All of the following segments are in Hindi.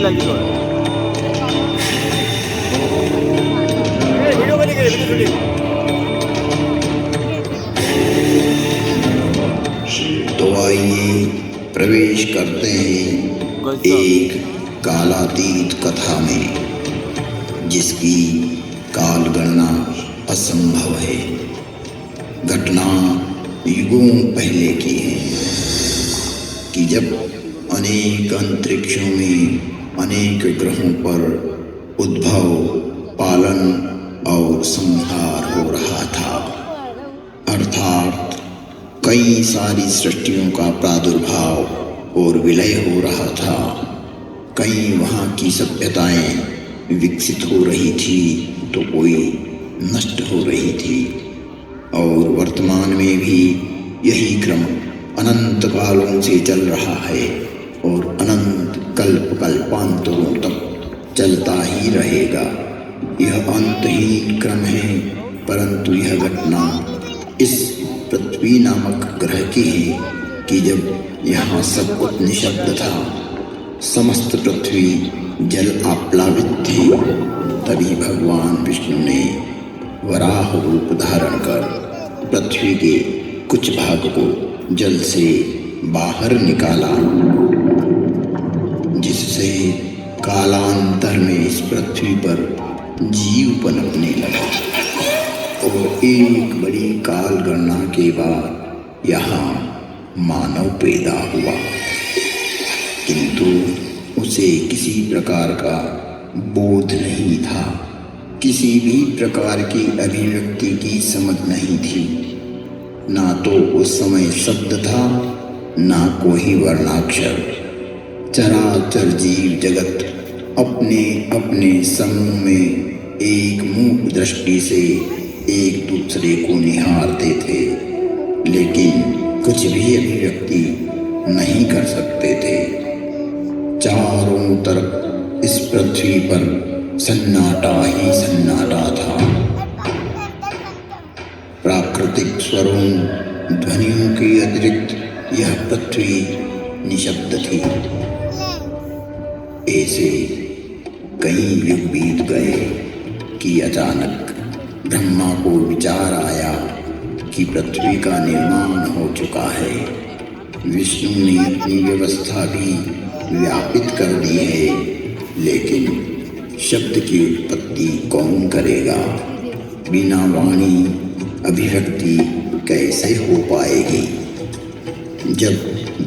लगी हो वीडियो बनी वीडियो शूटिंग। तो आइए प्रवेश करते हैं एक कालातीत कथा में, जिसकी काल गणना असंभव है। घटना युगों पहले की है कि जब अनेक अंतरिक्षों में अनेक ग्रहों पर उद्भव, पालन और संहार हो रहा था। अर्थात कई सारी सृष्टियों का प्रादुर्भाव और विलय हो रहा था। कई वहाँ की सभ्यताएं विकसित हो रही थी तो कोई नष्ट हो रही थी, और वर्तमान में भी यही क्रम अनंत कालों से चल रहा है और अनंत कल्प कल्पांतरों तक चलता ही रहेगा। यह अंतहीन क्रम है, परंतु यह घटना इस पृथ्वी नामक ग्रह की है कि जब यहाँ सब कुछ निशब्द था, समस्त पृथ्वी जल आप्लावित थी, तभी भगवान विष्णु ने वराह रूप धारण कर पृथ्वी के कुछ भाग को जल से बाहर निकाला, जिससे कालांतर में इस पृथ्वी पर जीव पनपने लगा। और एक बड़ी काल गणना के बाद यहाँ मानव पैदा हुआ, किंतु उसे किसी प्रकार का बोध नहीं था, किसी भी प्रकार की अभिव्यक्ति की समझ नहीं थी। ना तो उस समय शब्द था, ना कोई वर्णाक्षर। चराचर जीव जगत अपने अपने समूह में एक मूक दृष्टि से एक दूसरे को निहारते थे, लेकिन कुछ भी अभिव्यक्ति नहीं कर सकते थे। चारों तरफ इस पृथ्वी पर सन्नाटा ही सन्नाटा था। प्राकृतिक स्वरों, ध्वनियों के अतिरिक्त यह पृथ्वी निशब्द थी। ऐसे कई युग बीत गए कि अचानक ब्रह्मा को विचार आया कि पृथ्वी का निर्माण हो चुका है। विष्णु ने अपनी व्यवस्था भी व्यापित कर दी है, लेकिन शब्द की उत्पत्ति कौन करेगा? बिना वाणी अभिव्यक्ति कैसे हो पाएगी? जब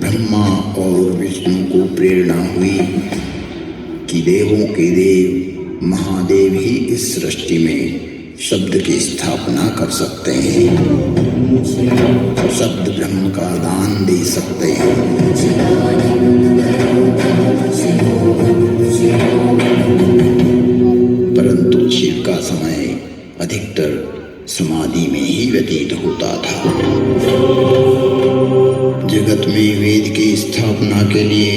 ब्रह्मा और विष्णु को प्रेरणा हुई कि देवों के देव महादेव ही इस सृष्टि में शब्द की स्थापना कर सकते हैं, शब्द ब्रह्म का दान दे सकते हैं, परंतु शिव का समय अधिकतर समाधि में ही व्यतीत होता था। जगत में वेद की स्थापना के लिए,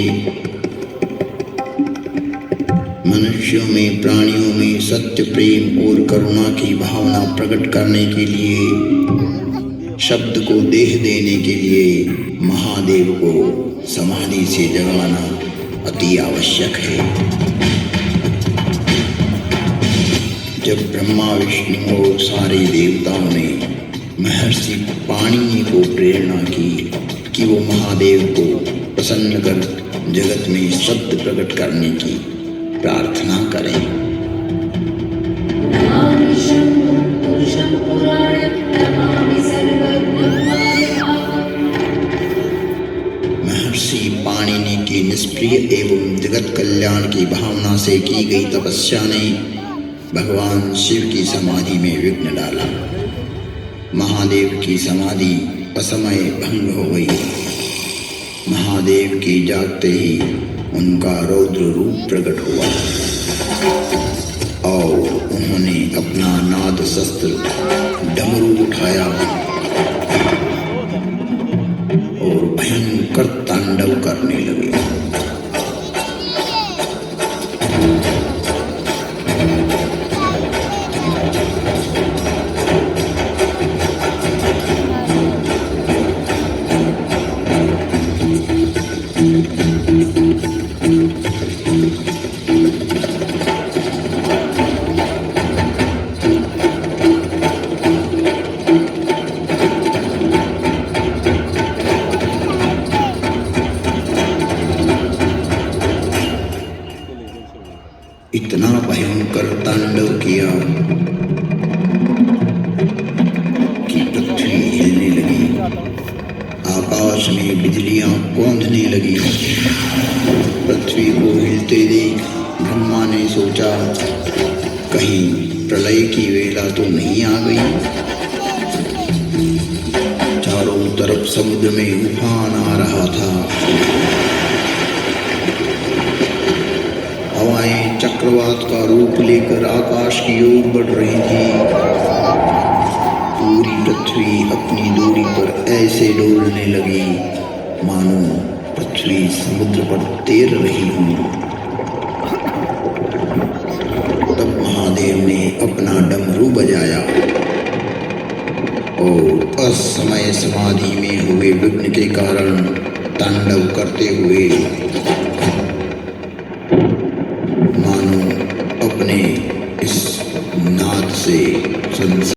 मनुष्यों में, प्राणियों में सत्य, प्रेम और करुणा की भावना प्रकट करने के लिए, शब्द को देह देने के लिए महादेव को समाधि से जगाना अति आवश्यक है। जब ब्रह्मा, विष्णु और सारे देवताओं ने महर्षि पाणिनि को प्रेरणा की कि वो महादेव को प्रसन्न कर जगत में शब्द प्रकट करने की प्रार्थना करें, महर्षि पाणिनि की निष्प्रिय एवं जगत कल्याण की भावना से की गई तपस्या ने भगवान शिव की समाधि में विघ्न डाला। महादेव की समाधि असमय भंग हो गई। महादेव के जागते ही उनका रौद्र रूप प्रकट हुआ और उन्होंने अपना नाद शस्त्र डमरू उठाया और भयंकर तांडव करने लगे। इतना भयंकर तांडव किया कि पृथ्वी हिलने लगी, आकाश में बिजलियां कौंधने लगी। पृथ्वी को हिलते देख ब्रह्मा ने सोचा, कहीं प्रलय की वेला तो नहीं आ गई। चारों तरफ समुद्र में उफान आ रहा था, हवाएं चक्रवात का रूप लेकर आकाश की ओर बढ़ रही थी। पूरी पृथ्वी अपनी दूरी पर ऐसे डोलने लगी मानो पृथ्वी समुद्र पर तैर रही हो। तब महादेव ने अपना डमरू बजाया और असमय समाधि में हुए विघ्न के कारण तांडव करते हुए